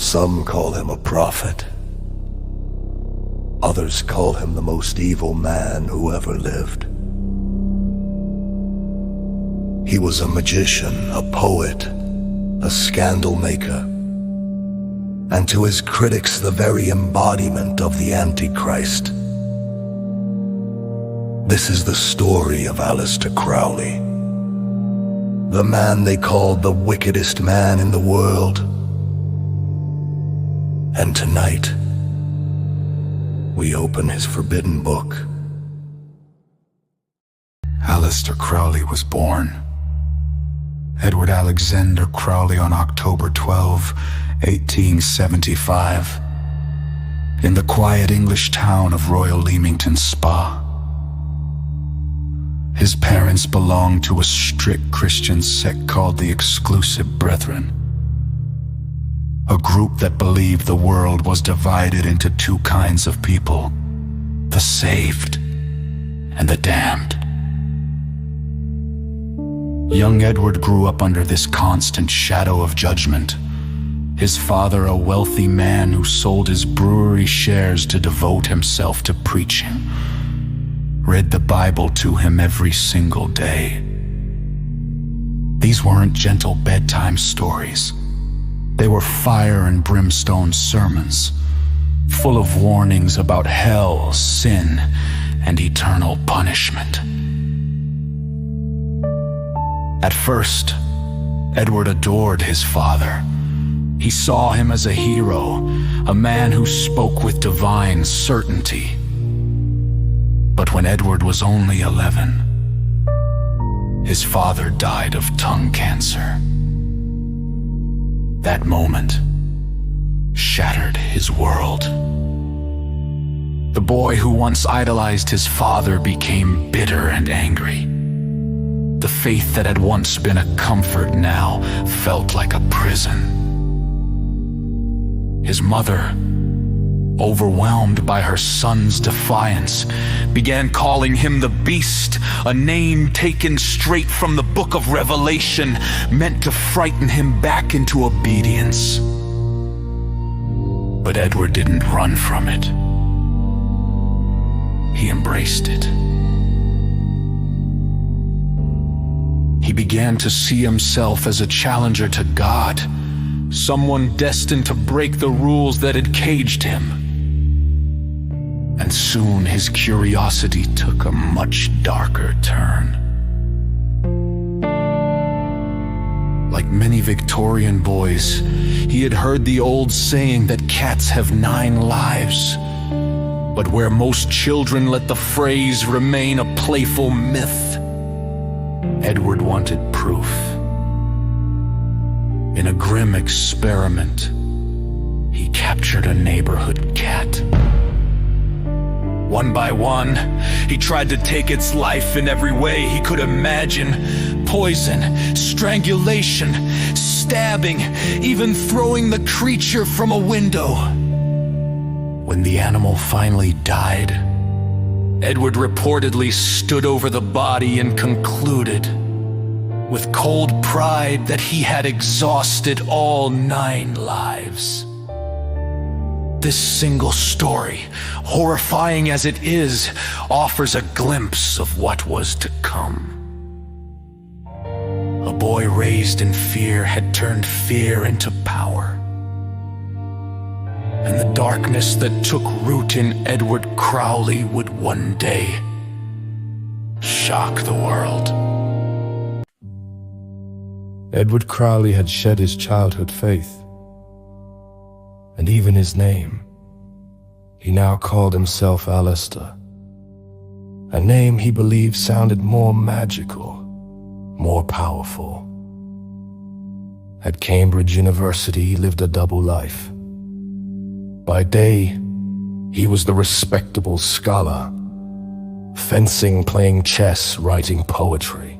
Some call him a prophet. Others call him the most evil man who ever lived. He was a magician, a poet, a scandal maker, and to his critics the very embodiment of the Antichrist. This is the story of Aleister Crowley, the man they called the wickedest man in the world. And tonight, we open his forbidden book. Aleister Crowley was born. Edward Alexander Crowley on October 12, 1875, in the quiet English town of Royal Leamington Spa. His parents belonged to a strict Christian sect called the Exclusive Brethren, a group that believed the world was divided into two kinds of people, the saved and the damned. Young Edward grew up under this constant shadow of judgment. His father, a wealthy man who sold his brewery shares to devote himself to preaching, read the Bible to him every single day. These weren't gentle bedtime stories. They were fire and brimstone sermons, full of warnings about hell, sin, and eternal punishment. At first, Edward adored his father. He saw him as a hero, a man who spoke with divine certainty. But when Edward was only 11, his father died of tongue cancer. That moment shattered his world. The boy who once idolized his father became bitter and angry. The faith that had once been a comfort now felt like a prison. His mother, overwhelmed by her son's defiance, began calling him the Beast, a name taken straight from the book of Revelation, meant to frighten him back into obedience. But Edward didn't run from it. He embraced it. He began to see himself as a challenger to God, someone destined to break the rules that had caged him. And soon his curiosity took a much darker turn. Like many Victorian boys, he had heard the old saying that cats have 9 lives. But where most children let the phrase remain a playful myth, Edward wanted proof. In a grim experiment, he captured a neighborhood cat. One by one, he tried to take its life in every way he could imagine. Poison, strangulation, stabbing, even throwing the creature from a window. When the animal finally died, Edward reportedly stood over the body and concluded, with cold pride, that he had exhausted all 9 lives. This single story, horrifying as it is, offers a glimpse of what was to come. A boy raised in fear had turned fear into power. And the darkness that took root in Edward Crowley would one day shock the world. Edward Crowley had shed his childhood faith, and even his name. He now called himself Aleister, a name he believed sounded more magical, more powerful. At Cambridge University, he lived a double life. By day, he was the respectable scholar, fencing, playing chess, writing poetry.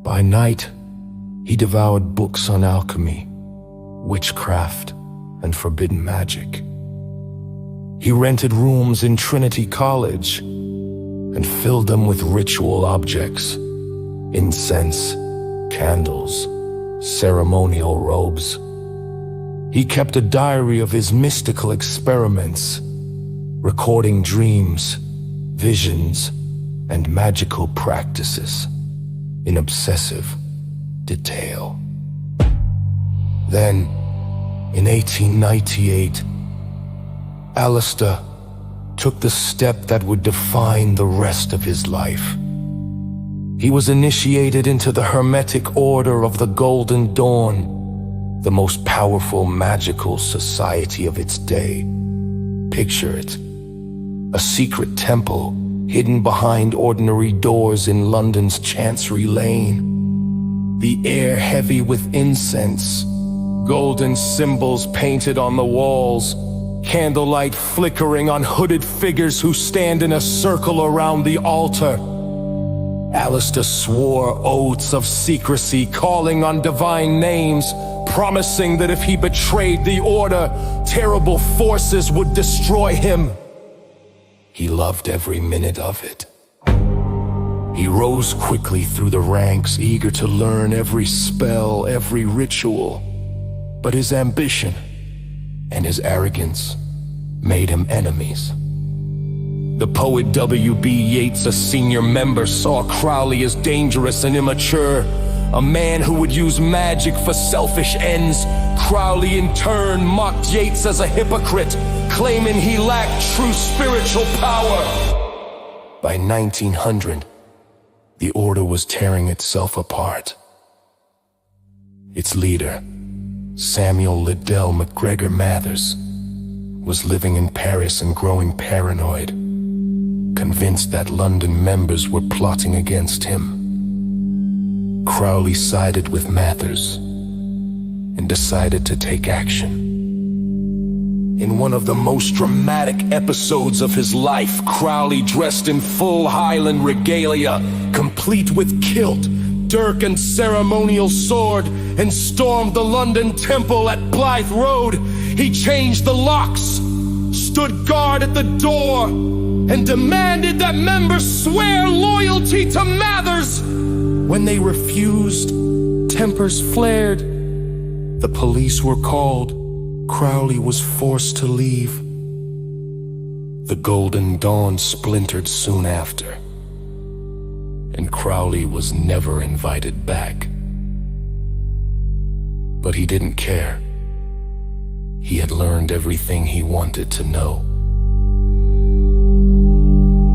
By night, he devoured books on alchemy, witchcraft, and forbidden magic. He rented rooms in Trinity College and filled them with ritual objects, incense, candles, ceremonial robes. He kept a diary of his mystical experiments, recording dreams, visions, and magical practices in obsessive detail. Then, in 1898, Aleister took the step that would define the rest of his life. He was initiated into the Hermetic Order of the Golden Dawn, the most powerful magical society of its day. Picture it: a secret temple hidden behind ordinary doors in London's Chancery Lane. The air heavy with incense, golden symbols painted on the walls, candlelight flickering on hooded figures who stand in a circle around the altar. Aleister swore oaths of secrecy, calling on divine names, promising that if he betrayed the order, terrible forces would destroy him. He loved every minute of it. He rose quickly through the ranks, eager to learn every spell, every ritual. But his ambition and his arrogance made him enemies. The poet W.B. Yeats, a senior member, saw Crowley as dangerous and immature, a man who would use magic for selfish ends. Crowley in turn mocked Yeats as a hypocrite, claiming he lacked true spiritual power. By 1900, the order was tearing itself apart. Its leader, Samuel Liddell MacGregor Mathers, was living in Paris and growing paranoid, convinced that London members were plotting against him. Crowley sided with Mathers and decided to take action. In one of the most dramatic episodes of his life, Crowley, dressed in full Highland regalia, complete with kilt, dirk and ceremonial sword, and stormed the London Temple at Blythe Road. He changed the locks, stood guard at the door, and demanded that members swear loyalty to Mathers. When they refused, tempers flared. The police were called. Crowley was forced to leave. The Golden Dawn splintered soon after, and Crowley was never invited back. But he didn't care. He had learned everything he wanted to know.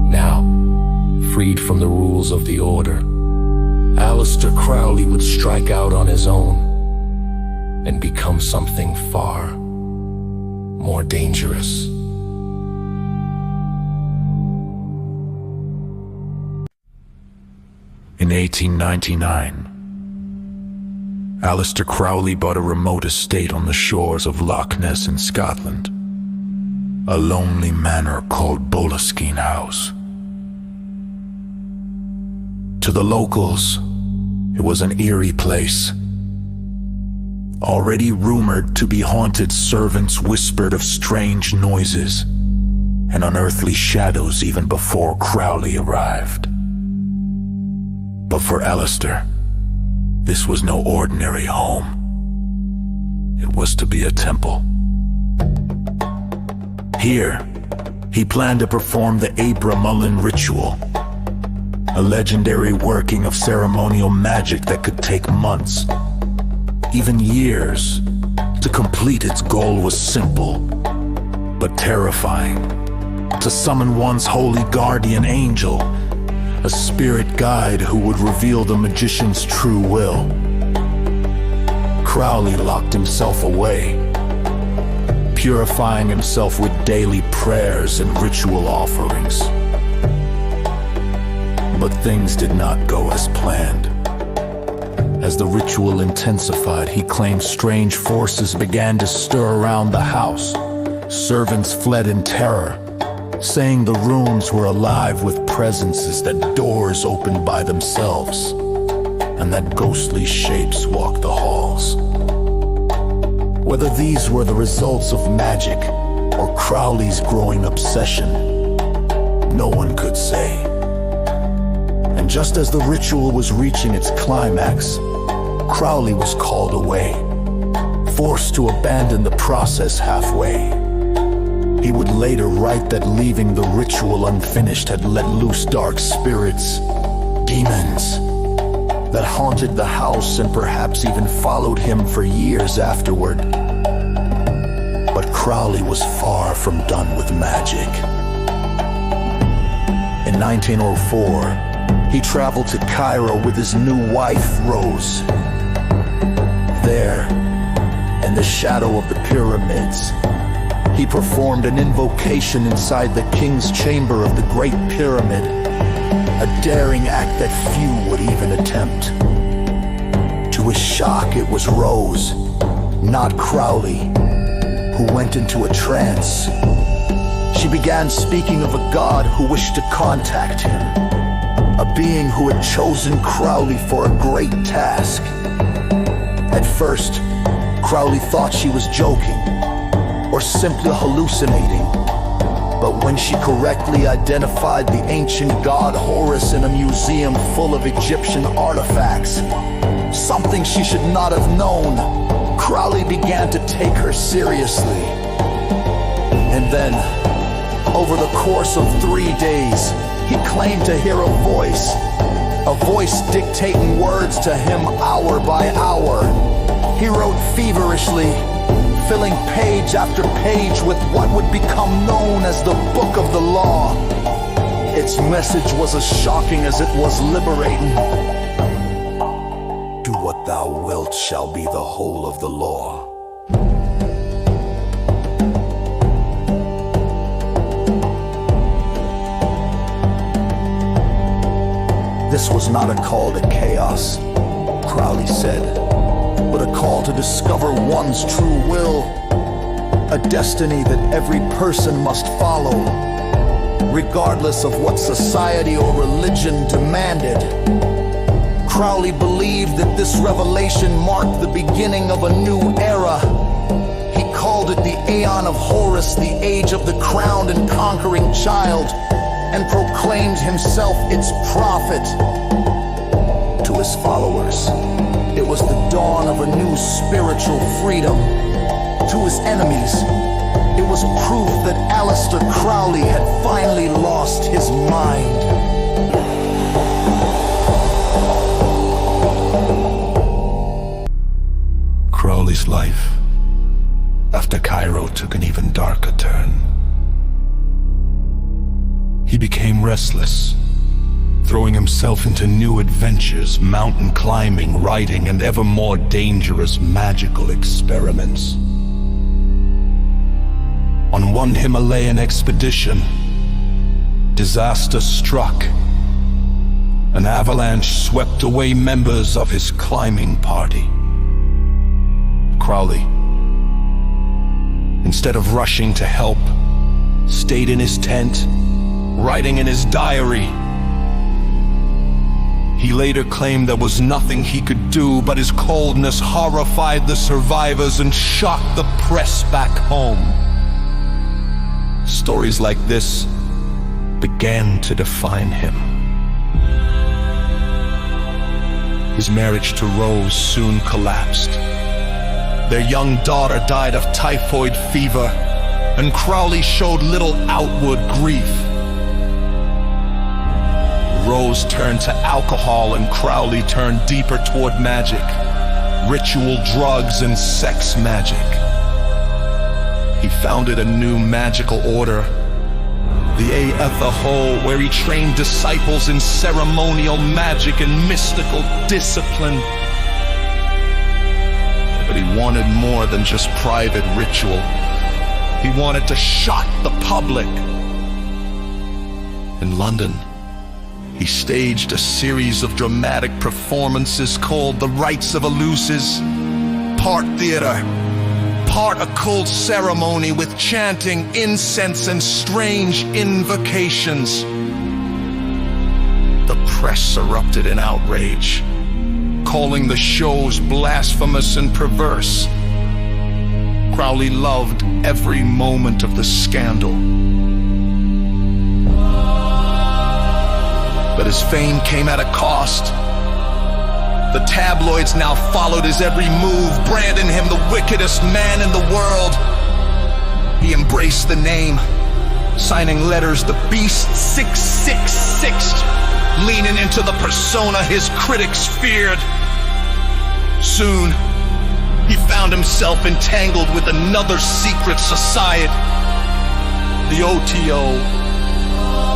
Now, freed from the rules of the Order, Aleister Crowley would strike out on his own and become something far more dangerous. In 1899, Aleister Crowley bought a remote estate on the shores of Loch Ness in Scotland, a lonely manor called Boleskine House. To the locals, it was an eerie place. Already rumored to be haunted, servants whispered of strange noises and unearthly shadows even before Crowley arrived. But for Aleister, this was no ordinary home. It was to be a temple. Here, he planned to perform the Abramelin ritual, a legendary working of ceremonial magic that could take months, even years, to complete. Its goal was simple, but terrifying: to summon one's holy guardian angel, a spirit guide who would reveal the magician's true will. Crowley locked himself away, purifying himself with daily prayers and ritual offerings. But things did not go as planned. As the ritual intensified, he claimed strange forces began to stir around the house. Servants fled in terror, saying the rooms were alive with presences, that doors opened by themselves, and that ghostly shapes walked the halls. Whether these were the results of magic or Crowley's growing obsession, no one could say. And just as the ritual was reaching its climax, Crowley was called away, forced to abandon the process halfway. He would later write that leaving the ritual unfinished had let loose dark spirits, demons, that haunted the house and perhaps even followed him for years afterward. But Crowley was far from done with magic. In 1904, he traveled to Cairo with his new wife, Rose. There, in the shadow of the pyramids, he performed an invocation inside the king's chamber of the Great Pyramid, a daring act that few would even attempt. To his shock, it was Rose, not Crowley, who went into a trance. She began speaking of a god who wished to contact him, a being who had chosen Crowley for a great task. At first, Crowley thought she was joking, or simply hallucinating. But when she correctly identified the ancient god Horus in a museum full of Egyptian artifacts, something she should not have known, Crowley began to take her seriously. And then, over the course of 3 days, he claimed to hear a voice dictating words to him hour by hour. He wrote feverishly, filling page after page with what would become known as the Book of the Law. Its message was as shocking as it was liberating. Do what thou wilt shall be the whole of the law. This was not a call to chaos, Crowley said, but a call to discover one's true will, a destiny that every person must follow, regardless of what society or religion demanded. Crowley believed that this revelation marked the beginning of a new era. He called it the Aeon of Horus, the age of the crowned and conquering child, and proclaimed himself its prophet. To his followers, it was the dawn of a new spiritual freedom. To his enemies, it was proof that Aleister Crowley had finally lost his mind. Crowley's life after Cairo took an even darker turn. He became restless, throwing himself into new adventures, mountain climbing, writing, and ever more dangerous magical experiments. On one Himalayan expedition, disaster struck. An avalanche swept away members of his climbing party. Crowley, instead of rushing to help, stayed in his tent, writing in his diary. He later claimed there was nothing he could do, but his coldness horrified the survivors and shocked the press back home. Stories like this began to define him. His marriage to Rose soon collapsed. Their young daughter died of typhoid fever, and Crowley showed little outward grief. Rose turned to alcohol and Crowley turned deeper toward magic, ritual drugs and sex magic. He founded a new magical order, the Aether, where he trained disciples in ceremonial magic and mystical discipline. But he wanted more than just private ritual. He wanted to shock the public. In London, he staged a series of dramatic performances called The Rites of Eleusis, part theater, part occult ceremony with chanting, incense, and strange invocations. The press erupted in outrage, calling the shows blasphemous and perverse. Crowley loved every moment of the scandal. But his fame came at a cost. The tabloids now followed his every move, branding him the wickedest man in the world. He embraced the name, signing letters the Beast 666, leaning into the persona his critics feared. Soon, he found himself entangled with another secret society, the OTO,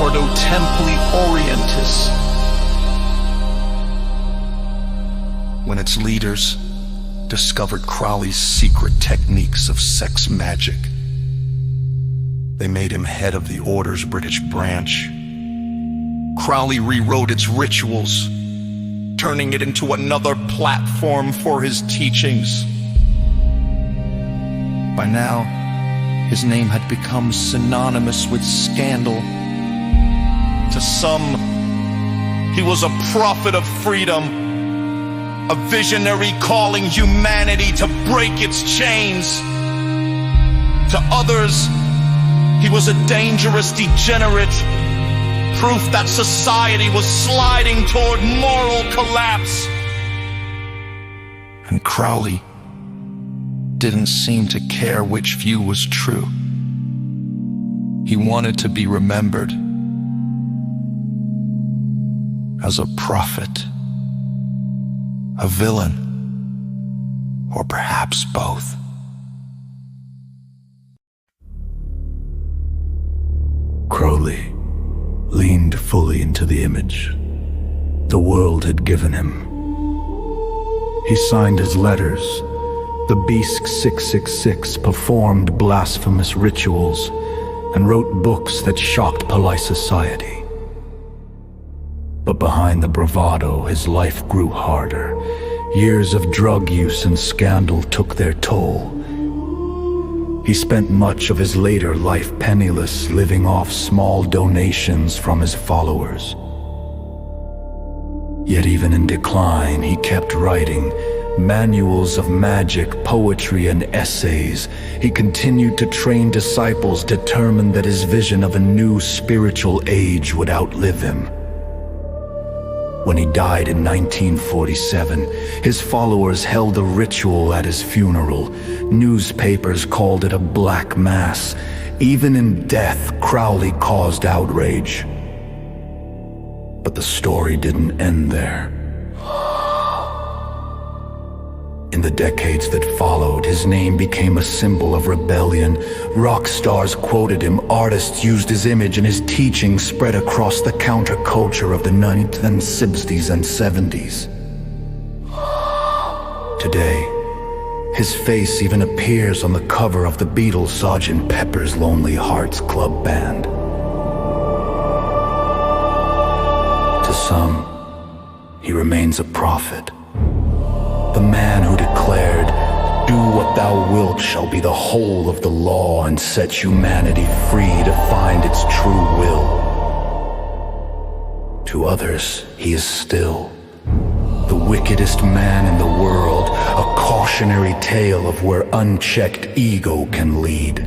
Ordo Templi Orientis. When its leaders discovered Crowley's secret techniques of sex magic, they made him head of the Order's British branch. Crowley rewrote its rituals, turning it into another platform for his teachings. By now, his name had become synonymous with scandal. To some, he was a prophet of freedom, a visionary calling humanity to break its chains. To others, he was a dangerous degenerate, proof that society was sliding toward moral collapse. And Crowley didn't seem to care which view was true. He wanted to be remembered as a prophet, a villain, or perhaps both. Crowley leaned fully into the image the world had given him. He signed his letters. The Beast 666 performed blasphemous rituals and wrote books that shocked polite society. But behind the bravado, his life grew harder. Years of drug use and scandal took their toll. He spent much of his later life penniless, living off small donations from his followers. Yet even in decline, he kept writing manuals of magic, poetry, and essays. He continued to train disciples, determined that his vision of a new spiritual age would outlive him. When he died in 1947, his followers held a ritual at his funeral. Newspapers called it a black mass. Even in death, Crowley caused outrage. But the story didn't end there. In the decades that followed, his name became a symbol of rebellion. Rock stars quoted him, artists used his image, and his teachings spread across the counterculture of the 19th and 60s and 70s. Today, his face even appears on the cover of the Beatles' Sgt. Pepper's Lonely Hearts Club Band. To some, he remains a prophet. The man who declared, "Do what thou wilt shall be the whole of the law," and set humanity free to find its true will. To others, he is still the wickedest man in the world, a cautionary tale of where unchecked ego can lead.